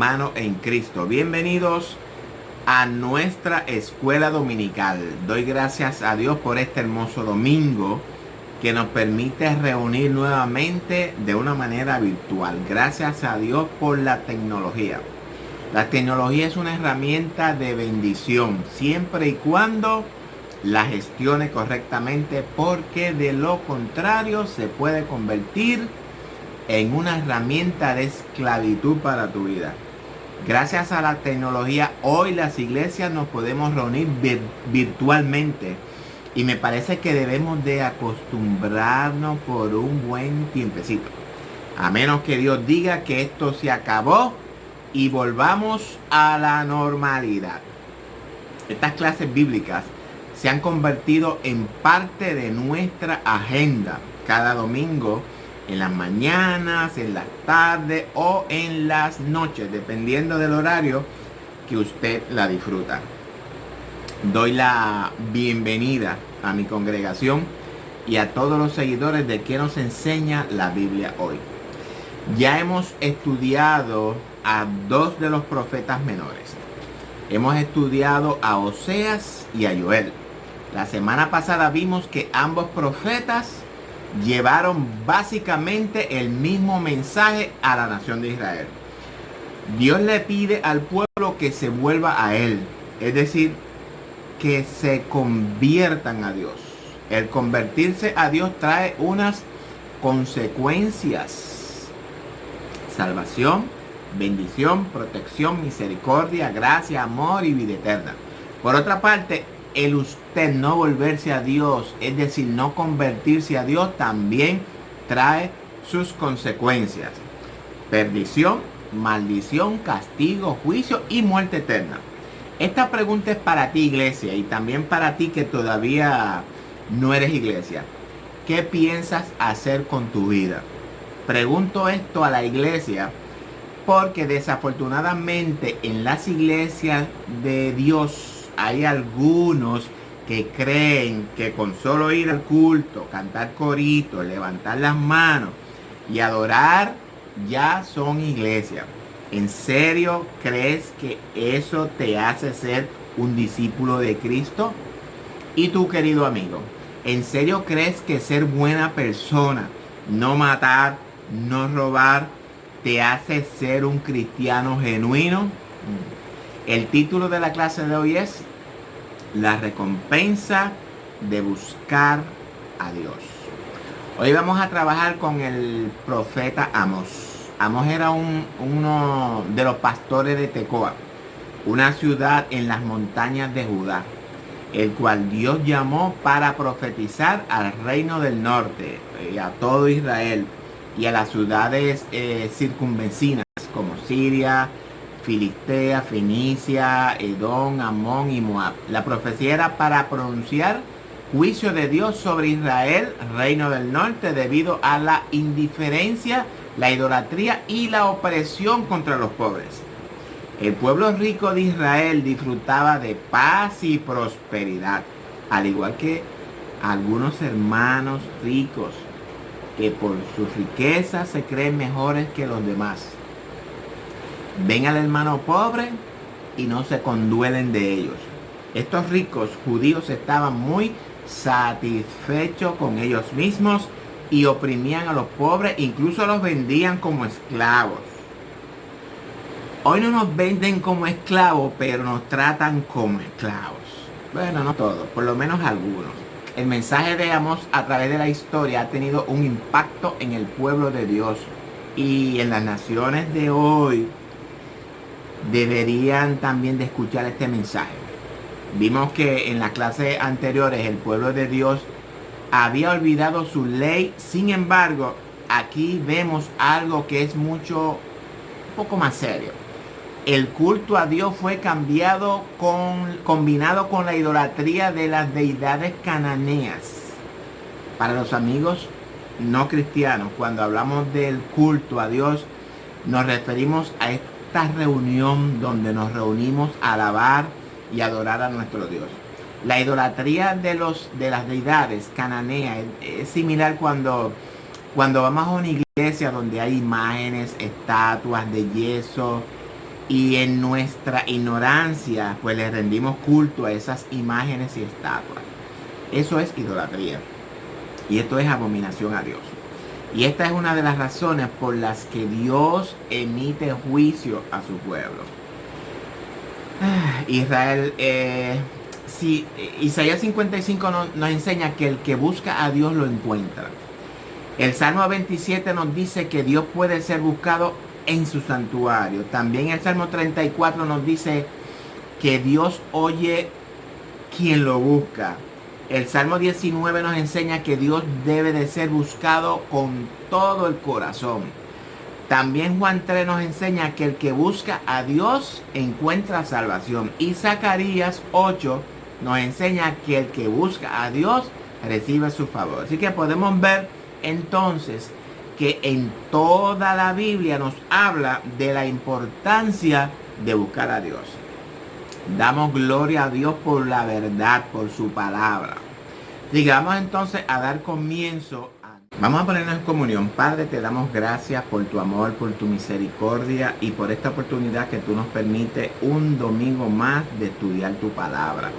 hermano en Cristo. Bienvenidos a nuestra escuela dominical. Doy gracias a Dios por este hermoso domingo que nos permite reunir nuevamente de una manera virtual. Gracias a Dios por la tecnología. La tecnología es una herramienta de bendición siempre y cuando la gestione correctamente, porque de lo contrario se puede convertir en una herramienta de esclavitud para tu vida. Gracias a la tecnología, hoy las iglesias nos podemos reunir virtualmente, y me parece que debemos de acostumbrarnos por un buen tiempecito, a menos que Dios diga que esto se acabó y volvamos a la normalidad. Estas clases bíblicas se han convertido en parte de nuestra agenda cada domingo, en las mañanas, en las tardes o en las noches, dependiendo del horario que usted la disfruta. Doy la bienvenida a mi congregación y a todos los seguidores de que nos enseña la Biblia hoy. Ya hemos estudiado a dos de los profetas menores. Hemos estudiado a Oseas y a Joel. La semana pasada vimos que ambos profetas llevaron básicamente el mismo mensaje a la nación de Israel. Dios le pide al pueblo que se vuelva a Él, es decir, que se conviertan a Dios. El convertirse a Dios trae unas consecuencias: salvación, bendición, protección, misericordia, gracia, amor y vida eterna. Por otra parte, el usted no volverse a Dios, es decir, no convertirse a Dios, también trae sus consecuencias: perdición, maldición, castigo, juicio y muerte eterna. Esta pregunta es para ti, iglesia, y también para ti que todavía no eres iglesia. ¿Qué piensas hacer con tu vida? Pregunto esto a la iglesia porque desafortunadamente en las iglesias de Dios hay algunos que creen que con solo ir al culto, cantar coritos, levantar las manos y adorar ya son iglesia. ¿En serio crees que eso te hace ser un discípulo de Cristo? Y tú, querido amigo, ¿en serio crees que ser buena persona, no matar, no robar, te hace ser un cristiano genuino? El título de la clase de hoy es La recompensa de buscar a Dios. Hoy vamos a trabajar con el profeta Amós. Amós era uno de los pastores de Tecoa, una ciudad en las montañas de Judá, el cual Dios llamó para profetizar al reino del norte, a todo Israel, y a las ciudades circunvecinas como Siria, Filistea, Fenicia, Edom, Amón y Moab. La profecía era para pronunciar juicio de Dios sobre Israel, reino del norte, debido a la indiferencia, la idolatría y la opresión contra los pobres. El pueblo rico de Israel disfrutaba de paz y prosperidad, al igual que algunos hermanos ricos que por sus riquezas se creen mejores que los demás. Ven al hermano pobre y no se conduelen de ellos. Estos ricos judíos estaban muy satisfechos con ellos mismos y oprimían a los pobres, incluso los vendían como esclavos. Hoy no nos venden como esclavos, pero nos tratan como esclavos. Bueno, no todos, por lo menos algunos. El mensaje de Amós a través de la historia ha tenido un impacto en el pueblo de Dios, y en las naciones de hoy deberían también de escuchar este mensaje. Vimos que en las clases anteriores el pueblo de Dios había olvidado su ley. Sin embargo, aquí vemos algo que es un poco más serio. El culto a Dios fue combinado con la idolatría de las deidades cananeas. Para los amigos no cristianos, cuando hablamos del culto a Dios, nos referimos a esta reunión donde nos reunimos a alabar y adorar a nuestro Dios. La idolatría de las deidades cananeas es similar cuando vamos a una iglesia donde hay imágenes, estatuas de yeso, Y en nuestra ignorancia, pues le rendimos culto a esas imágenes y estatuas. Eso es idolatría. Y esto es abominación a Dios. Y esta es una de las razones por las que Dios emite juicio a su pueblo. Israel, Isaías 55 nos enseña que el que busca a Dios lo encuentra. El Salmo 27 nos dice que Dios puede ser buscado en su santuario. También el Salmo 34 nos dice que Dios oye quien lo busca. El Salmo 19 nos enseña que Dios debe de ser buscado con todo el corazón. También Juan 3 nos enseña que el que busca a Dios encuentra salvación. Y Zacarías 8 nos enseña que el que busca a Dios recibe su favor. Así que podemos ver entonces que en toda la Biblia nos habla de la importancia de buscar a Dios. Damos gloria a Dios por la verdad, por su palabra. Digamos entonces a dar comienzo. Vamos a ponernos en comunión. Padre, te damos gracias por tu amor, por tu misericordia y por esta oportunidad que tú nos permites un domingo más de estudiar tu palabra.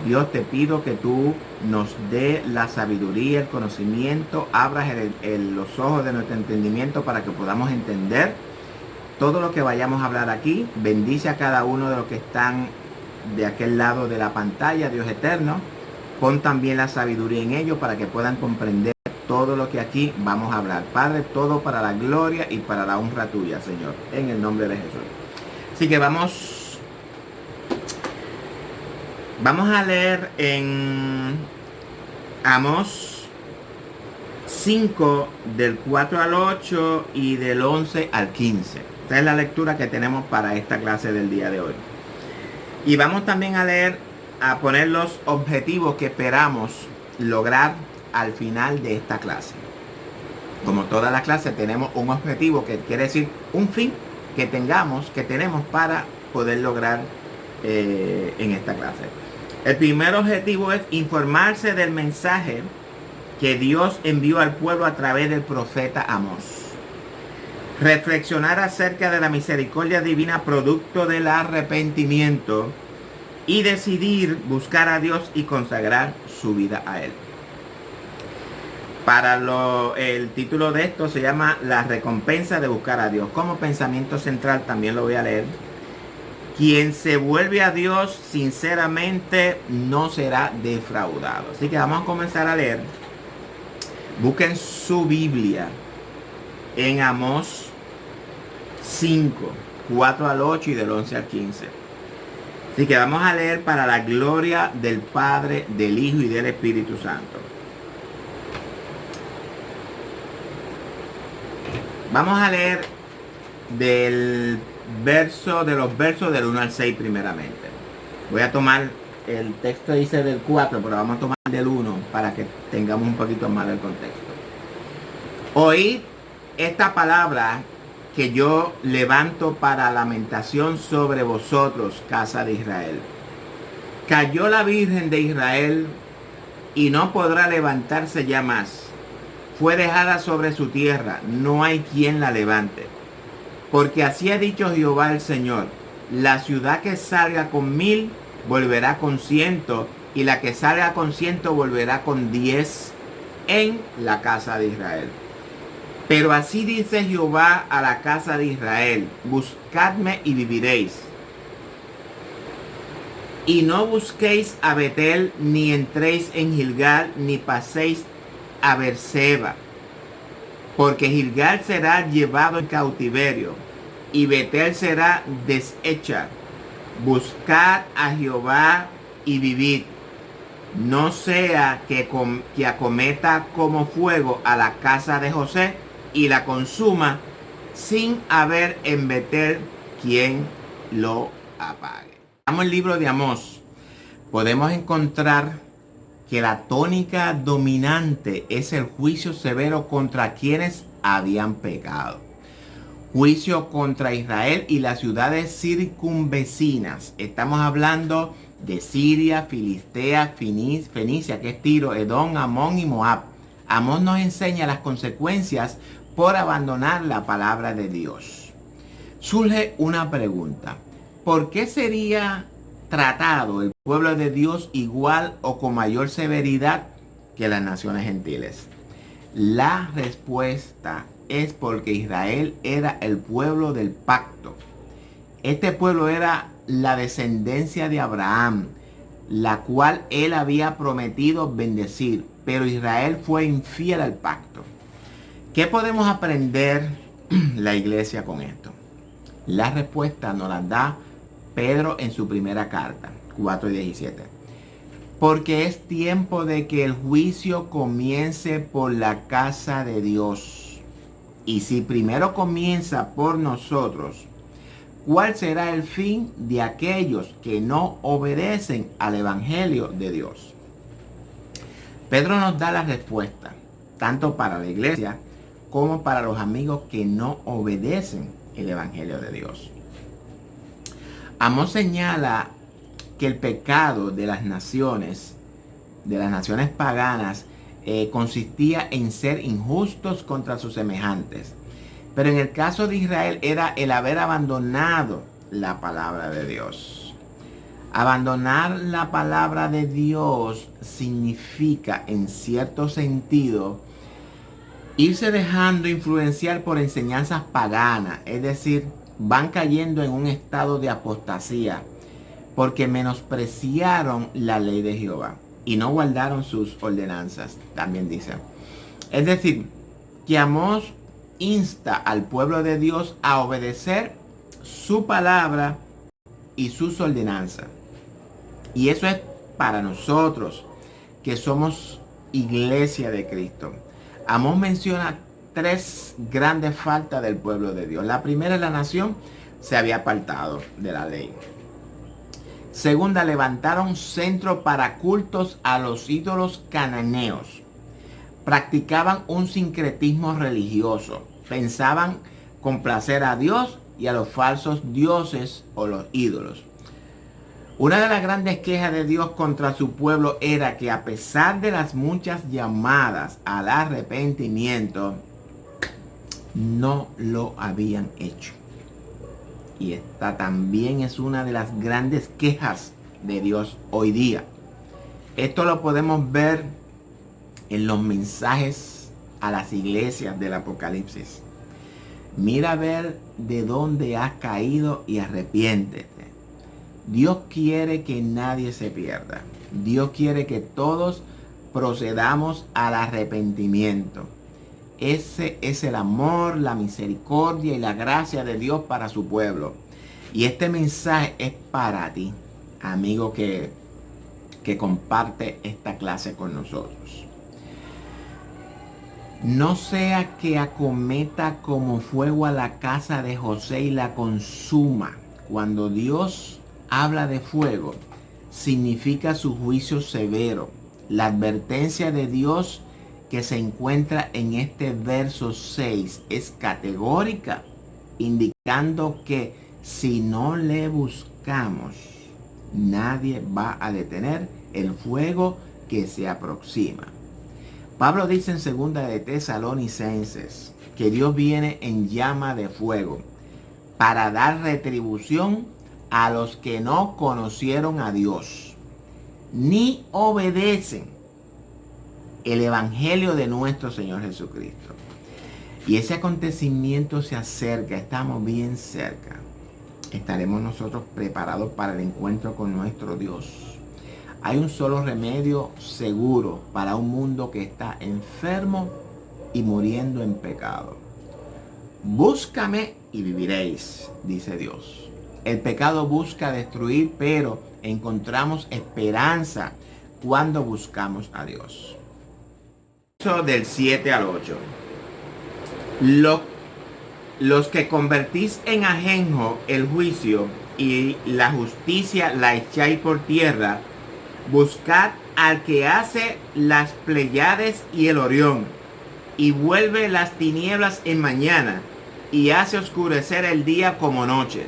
Dios, te pido que tú nos dé la sabiduría, el conocimiento, abras los ojos de nuestro entendimiento para que podamos entender todo lo que vayamos a hablar aquí. Bendice a cada uno de los que están de aquel lado de la pantalla, Dios eterno. Pon también la sabiduría en ellos para que puedan comprender todo lo que aquí vamos a hablar. Padre, todo para la gloria y para la honra tuya, Señor, en el nombre de Jesús. Así que vamos a leer en Amós 5 del 4 al 8 y del 11 al 15. Esta es la lectura que tenemos para esta clase del día de hoy. Y vamos también a leer, a poner los objetivos que esperamos lograr al final de esta clase. Como todas las clases tenemos un objetivo, que quiere decir un fin que tenemos para poder lograr en esta clase. El primer objetivo es informarse del mensaje que Dios envió al pueblo a través del profeta Amós. Reflexionar acerca de la misericordia divina producto del arrepentimiento y decidir buscar a Dios y consagrar su vida a Él. El título de esto se llama La recompensa de buscar a Dios. Como pensamiento central también lo voy a leer. Quien se vuelve a Dios sinceramente no será defraudado. Así que vamos a comenzar a leer. Busquen su Biblia en Amós 5, 4 al 8 y del 11 al 15. Así que vamos a leer para la gloria del Padre, del Hijo y del Espíritu Santo. Vamos a leer de los versos del 1 al 6 primeramente. Voy a tomar, el texto dice del 4, pero vamos a tomar del 1 para que tengamos un poquito más del contexto. Oíd esta palabra que yo levanto para lamentación sobre vosotros, casa de Israel. Cayó la Virgen de Israel y no podrá levantarse ya más. Fue dejada sobre su tierra, no hay quien la levante. Porque así ha dicho Jehová el Señor, la ciudad que salga con 1000 volverá con 100, y la que salga con 100 volverá con 10 en la casa de Israel. Pero así dice Jehová a la casa de Israel, buscadme y viviréis. Y no busquéis a Betel, ni entréis en Gilgal, ni paséis a Beerseba, porque Gilgal será llevado en cautiverio y Betel será deshecha. Buscad a Jehová y vivid, no sea que acometa como fuego a la casa de José y la consuma sin haber en Betel quien lo apague. Vamos al libro de Amós. Podemos encontrar que la tónica dominante es el juicio severo contra quienes habían pecado. Juicio contra Israel y las ciudades circunvecinas. Estamos hablando de Siria, Filistea, Fenicia, que es Tiro, Edom, Amón y Moab. Amós nos enseña las consecuencias por abandonar la palabra de Dios. Surge una pregunta. ¿Por qué sería tratado el pueblo de Dios igual o con mayor severidad que las naciones gentiles? La respuesta es porque Israel era el pueblo del pacto. Este pueblo era la descendencia de Abraham, la cual él había prometido bendecir, pero Israel fue infiel al pacto. ¿Qué podemos aprender la iglesia con esto? La respuesta nos la da Pedro en su primera carta, 4:17. Porque es tiempo de que el juicio comience por la casa de Dios. Y si primero comienza por nosotros, ¿cuál será el fin de aquellos que no obedecen al Evangelio de Dios? Pedro nos da la respuesta, tanto para la iglesia como para los amigos que no obedecen el Evangelio de Dios. Amós señala que el pecado de las naciones paganas, consistía en ser injustos contra sus semejantes. Pero en el caso de Israel era el haber abandonado la palabra de Dios. Abandonar la palabra de Dios significa, en cierto sentido, irse dejando influenciar por enseñanzas paganas, es decir, van cayendo en un estado de apostasía, porque menospreciaron la ley de Jehová y no guardaron sus ordenanzas, también dice. Es decir, que Amós insta al pueblo de Dios a obedecer su palabra y sus ordenanzas. Y eso es para nosotros, que somos iglesia de Cristo. Amós menciona tres grandes faltas del pueblo de Dios. La primera, la nación se había apartado de la ley. Segunda, levantaron centro para cultos a los ídolos cananeos. Practicaban un sincretismo religioso. Pensaban complacer a Dios y a los falsos dioses o los ídolos. Una de las grandes quejas de Dios contra su pueblo era que, a pesar de las muchas llamadas al arrepentimiento, no lo habían hecho. Y esta también es una de las grandes quejas de Dios hoy día. Esto lo podemos ver en los mensajes a las iglesias del Apocalipsis. Mira a ver de dónde has caído y arrepiéntete. Dios quiere que nadie se pierda. Dios quiere que todos procedamos al arrepentimiento. Ese es el amor, la misericordia y la gracia de Dios para su pueblo. Y este mensaje es para ti, amigo que comparte esta clase con nosotros. No sea que acometa como fuego a la casa de José y la consuma. Cuando Dios habla de fuego, significa su juicio severo. La advertencia de Dios que se encuentra en este verso 6 es categórica, indicando que si no le buscamos, nadie va a detener el fuego que se aproxima. Pablo dice en 2 de Tesalonicenses que Dios viene en llama de fuego para dar retribución a los que no conocieron a Dios, ni obedecen el evangelio de nuestro Señor Jesucristo. Y ese acontecimiento se acerca, estamos bien cerca. ¿Estaremos nosotros preparados para el encuentro con nuestro Dios? Hay un solo remedio seguro para un mundo que está enfermo y muriendo en pecado. Búscame y viviréis, dice Dios. El pecado busca destruir, pero encontramos esperanza cuando buscamos a Dios. Del 7 al 8. Los que convertís en ajenjo el juicio y la justicia la echáis por tierra, buscad al que hace las Pléyades y el Orión, y vuelve las tinieblas en mañana, y hace oscurecer el día como noche.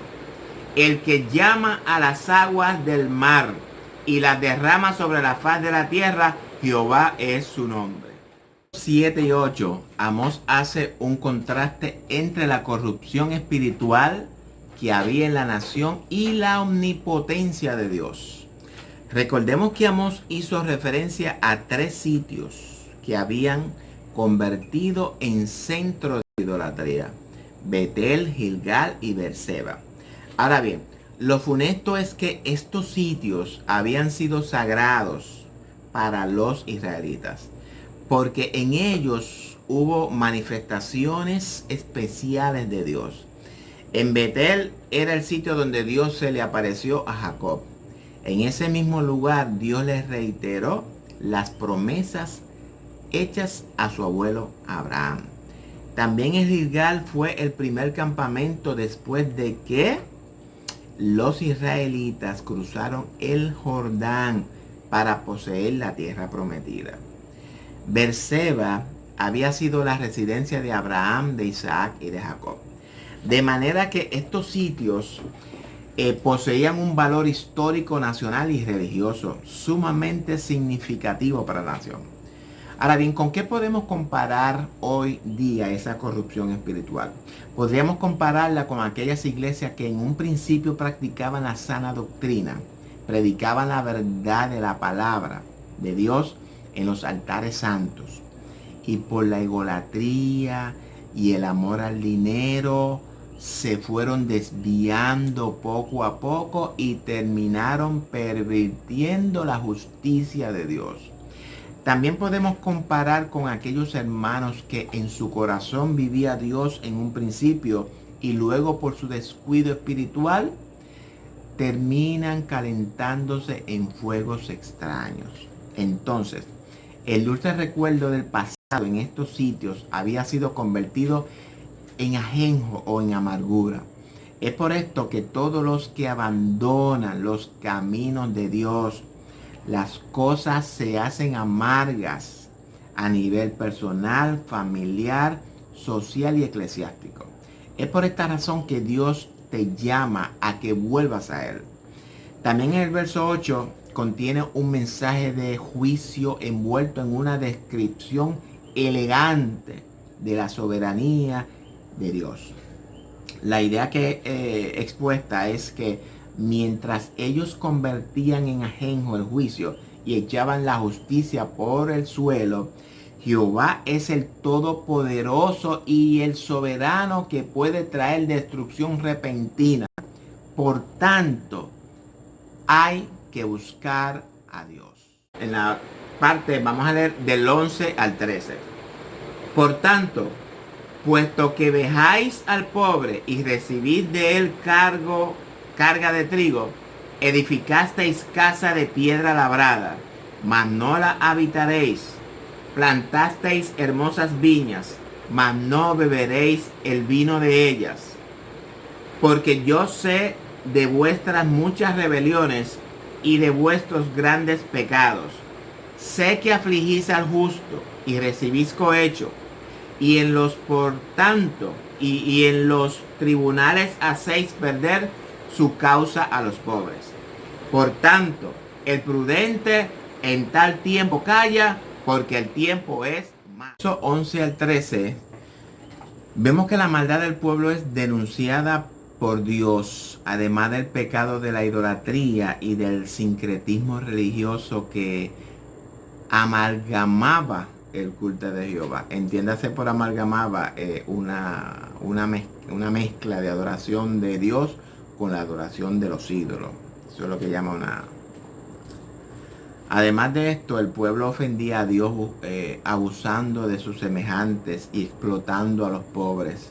El que llama a las aguas del mar y las derrama sobre la faz de la tierra, Jehová es su nombre. 7 y 8, Amós hace un contraste entre la corrupción espiritual que había en la nación y la omnipotencia de Dios. Recordemos que Amós hizo referencia a 3 sitios que habían convertido en centro de idolatría: Betel, Gilgal y Beerseba. Ahora bien, lo funesto es que estos sitios habían sido sagrados para los israelitas, porque en ellos hubo manifestaciones especiales de Dios. En Betel era el sitio donde Dios se le apareció a Jacob. En ese mismo lugar Dios le reiteró las promesas hechas a su abuelo Abraham. También en Gilgal fue el primer campamento después de que los israelitas cruzaron el Jordán para poseer la tierra prometida. Beerseba había sido la residencia de Abraham, de Isaac y de Jacob. De manera que estos sitios poseían un valor histórico, nacional y religioso sumamente significativo para la nación. Ahora bien, ¿con qué podemos comparar hoy día esa corrupción espiritual? Podríamos compararla con aquellas iglesias que en un principio practicaban la sana doctrina, predicaban la verdad de la palabra de Dios en los altares santos, y por la idolatría y el amor al dinero se fueron desviando poco a poco y terminaron pervirtiendo la justicia de Dios. También podemos comparar con aquellos hermanos que en su corazón vivía Dios en un principio y luego por su descuido espiritual terminan calentándose en fuegos extraños. Entonces, el dulce recuerdo del pasado en estos sitios había sido convertido en ajenjo o en amargura. Es por esto que todos los que abandonan los caminos de Dios, las cosas se hacen amargas a nivel personal, familiar, social y eclesiástico. Es por esta razón que Dios te llama a que vuelvas a Él. También en el verso 8 contiene un mensaje de juicio envuelto en una descripción elegante de la soberanía de Dios. La idea que expuesta es que mientras ellos convertían en ajenjo el juicio y echaban la justicia por el suelo, Jehová es el todopoderoso y el soberano que puede traer destrucción repentina. Por tanto, hay que buscar a Dios. En la parte, vamos a leer del 11 al 13. Por tanto, puesto que vejáis al pobre y recibid de él carga de trigo, edificasteis casa de piedra labrada, mas no la habitaréis. Plantasteis hermosas viñas, mas no beberéis el vino de ellas. Porque yo sé de vuestras muchas rebeliones y de vuestros grandes pecados. Sé que afligís al justo y recibís cohecho, y en los por tanto y en los tribunales hacéis perder su causa a los pobres. Por tanto, el prudente en tal tiempo calla, porque el tiempo es malo. Verso 11 al 13, vemos que la maldad del pueblo es denunciada por Dios, además del pecado de la idolatría y del sincretismo religioso que amalgamaba el culto de Jehová. Entiéndase por amalgamaba una mezcla de adoración de Dios con la adoración de los ídolos. Eso es lo que llama una... Además de esto, el pueblo ofendía a Dios abusando de sus semejantes y explotando a los pobres.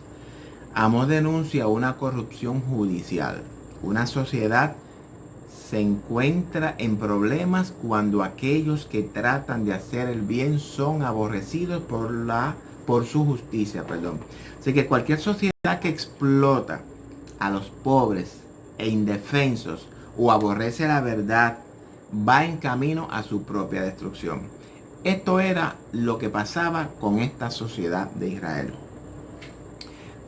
Amós denuncia una corrupción judicial. Una sociedad se encuentra en problemas cuando aquellos que tratan de hacer el bien son aborrecidos por su justicia. Así que cualquier sociedad que explota a los pobres e indefensos o aborrece la verdad va en camino a su propia destrucción. Esto era lo que pasaba con esta sociedad de Israel.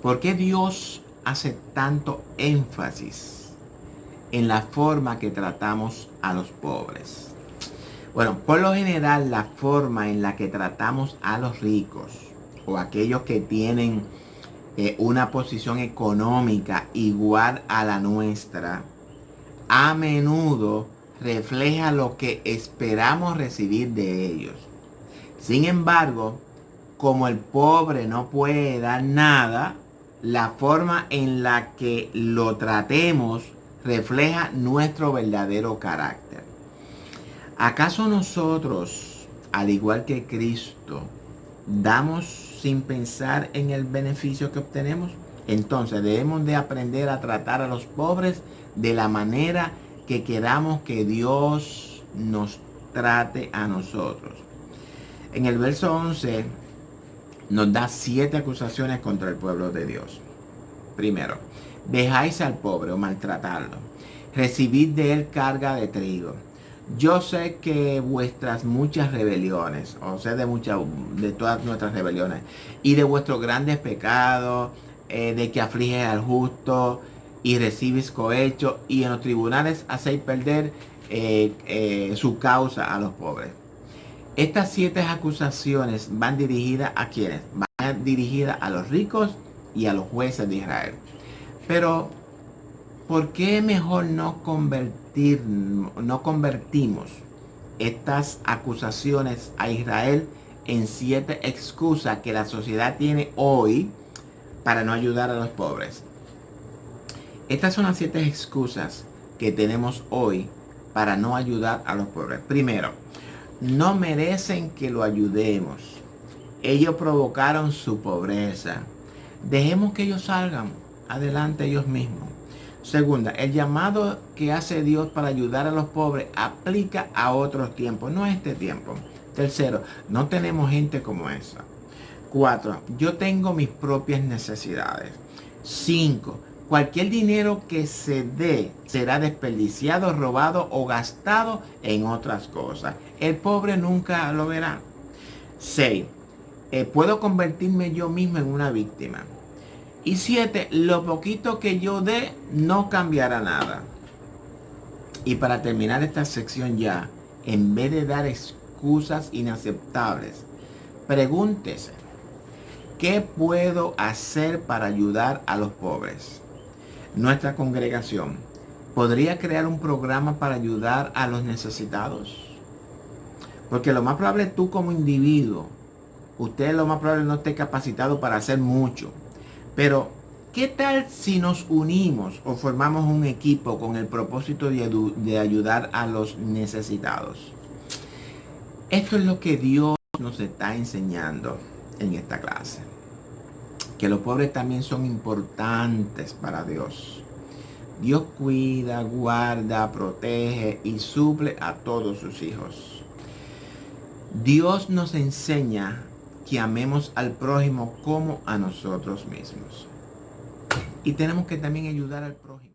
¿Por qué Dios hace tanto énfasis en la forma que tratamos a los pobres? Bueno, por lo general la forma en la que tratamos a los ricos o aquellos que tienen una posición económica igual a la nuestra, a menudo refleja lo que esperamos recibir de ellos. Sin embargo, como el pobre no puede dar nada, la forma en la que lo tratemos refleja nuestro verdadero carácter. ¿Acaso nosotros, al igual que Cristo, damos sin pensar en el beneficio que obtenemos? Entonces debemos de aprender a tratar a los pobres de la manera que queramos que Dios nos trate a nosotros. En el verso 11 nos da 7 acusaciones contra el pueblo de Dios. Primero, dejáis al pobre o maltratarlo. Recibid de él carga de trigo. Yo sé que vuestras muchas rebeliones, o sea, de todas nuestras rebeliones, y de vuestros grandes pecados, de que afliges al justo y recibes cohecho, y en los tribunales hacéis perder su causa a los pobres. Estas 7 acusaciones van dirigidas a quienes? Van dirigidas a los ricos y a los jueces de Israel. Pero, ¿por qué mejor no convertimos estas acusaciones a Israel en 7 excusas que la sociedad tiene hoy para no ayudar a los pobres? Estas son las 7 excusas que tenemos hoy para no ayudar a los pobres. Primero, no merecen que lo ayudemos. Ellos provocaron su pobreza. Dejemos que ellos salgan adelante ellos mismos. Segunda, el llamado que hace Dios para ayudar a los pobres aplica a otros tiempos, no a este tiempo. Tercero, no tenemos gente como esa. 4, yo tengo mis propias necesidades. 5, cualquier dinero que se dé será desperdiciado, robado o gastado en otras cosas. El pobre nunca lo verá. 6, puedo convertirme yo mismo en una víctima. Y 7, lo poquito que yo dé no cambiará nada. Y para terminar esta sección ya, en vez de dar excusas inaceptables, pregúntese, ¿qué puedo hacer para ayudar a los pobres? Nuestra congregación podría crear un programa para ayudar a los necesitados. Porque lo más probable es tú como individuo, usted lo más probable no esté capacitado para hacer mucho. Pero, ¿qué tal si nos unimos o formamos un equipo con el propósito de ayudar a los necesitados? Esto es lo que Dios nos está enseñando en esta clase. Que los pobres también son importantes para Dios. Dios cuida, guarda, protege y suple a todos sus hijos. Dios nos enseña que amemos al prójimo como a nosotros mismos. Y tenemos que también ayudar al prójimo.